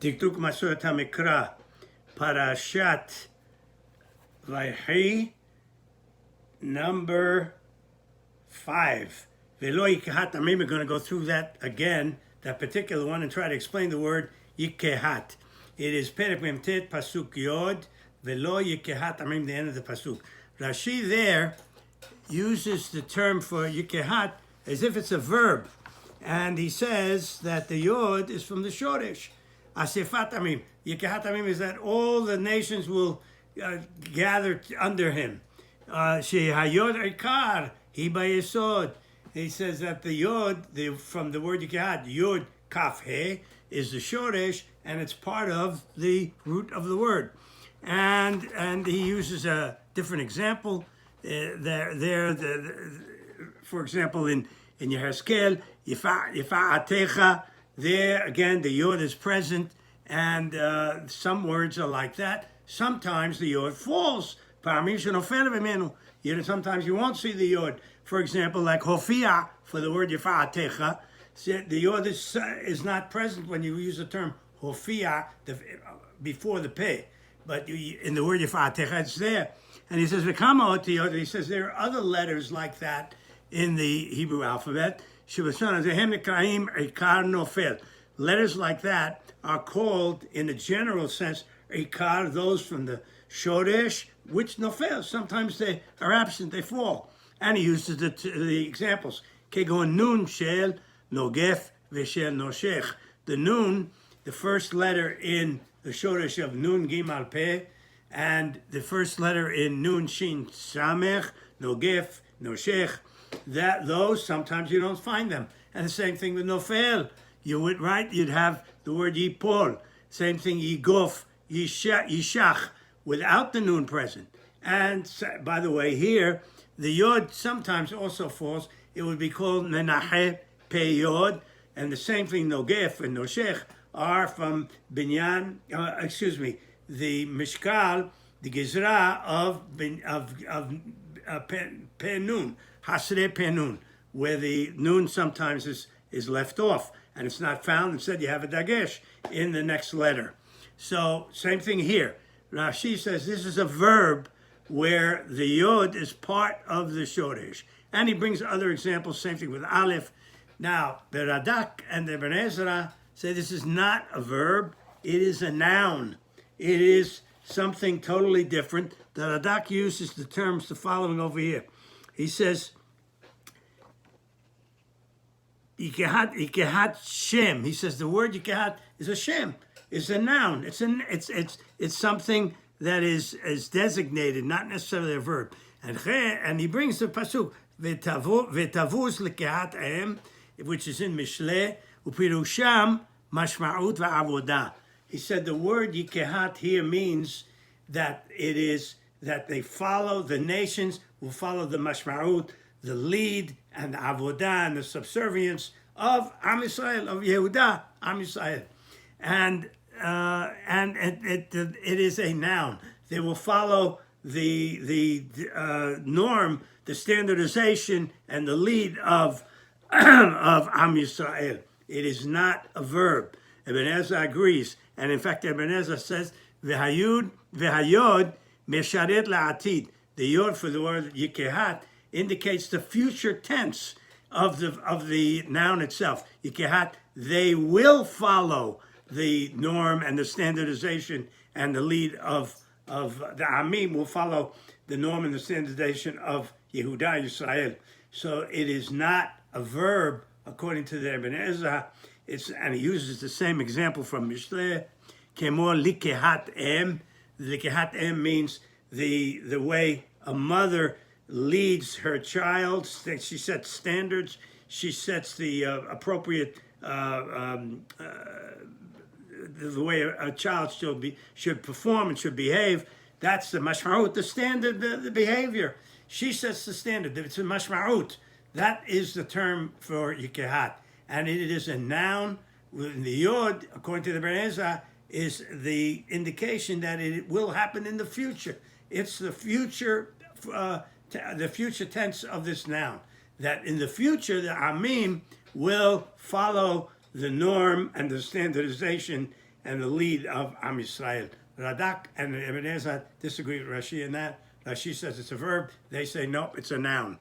דקדוק מסורת המקרא, Parashat V'ychi, number 5. V'lo yikehat amim, we're going to go through that again, that particular one, and try to explain the word yikehat. It is Perek Memtet, Pasuk Yod, V'lo yikehat amim, the end of the Pasuk. Rashi there uses the term for yikehat as if it's a verb. And he says that the Yod is from the Shoresh. Asifat amim. Yikehat amim is that all the nations will gather under him. Shehayod ikar, he bayesod. He says that the Yod, from the word Yikehat, Yod Kaf He, is the Shoresh, and it's part of the root of the word. And he uses a different example for example, in Yehezkel, Yifa'atecha, there again the Yod is present, and some words are like that. Sometimes the Yod falls. Sometimes you won't see the Yod. For example, like Hofia, for the word Yifa'atecha, the Yod is not present when you use the term Hofia before the Peh. But in the word Yifa'atecha, it's there. And he says, he says there are other letters like that in the Hebrew alphabet. Letters like that are called, in a general sense, ikar, those from the shoresh, which nofel. Sometimes they are absent, they fall. And he uses the examples. Kegon nun shel nogef v'shel noshech. The nun, the first letter in the shoresh of nun gimal peh, and the first letter in nun shin samech, nogef, noshech. That those sometimes you don't find them. And the same thing with nofel. You'd have the word yipol. Same thing, yigof, yishach, without the nun present. And by the way, here, the yod sometimes also falls. It would be called menache pe yod. And the same thing, nogef and noshech, are from binyan, the mishkal, the gizra of penun, hasre penun, where the nun sometimes is left off and it's not found. Instead, you have a dagesh in the next letter. So, same thing here. Rashi says this is a verb where the yod is part of the shoresh. And he brings other examples, same thing with aleph. Now, the Radak and the Ben Ezra say this is not a verb, it is a noun. It is something totally different. The Radak uses the terms the following over here. He says, Yikehat Shem. He says the word Yikehat is a Shem. It's a noun. It's something that is designated, not necessarily a verb. And he brings the pasuk V'tavuz l'kehat em, which is in Mishleh, upirusham mashma'ut va'avodah. He said the word Yikehat here means that it is that they follow, the nations will follow the mashma'ut, the lead and the avodah and the subservience of Am Yisrael, of Yehudah, Am Yisrael. And it is a noun. They will follow the norm, the standardization, and the lead of Am Yisrael. It is not a verb. Ibn Ezra agrees. And in fact, Ibn Ezra says, V'hayod mesharet la'atid. The yod for the word Yikehat indicates the future tense of the noun itself. Yikehat, they will follow the norm and the standardization and the lead of the Amim will follow the norm and the standardization of Yehudah Yisrael. So it is not a verb according to the Ibn Ezra. And he uses the same example from Mishleh. Kemo likehat em. Likehat em means the way a mother leads her child. She sets standards. She sets the appropriate the way a child should perform and should behave. That's the mashma'ut, the standard, the behavior. She sets the standard. It's a mashma'ut. That is the term for Yikehat. And it is a noun. The yod, according to the Ben Ezra, is the indication that it will happen in the future. It's the future tense of this noun. That in the future, the Amim will follow the norm and the standardization and the lead of Am Yisrael. Radak and Ibn Ezra disagree with Rashi in that. Rashi says it's a verb. They say nope, it's a noun.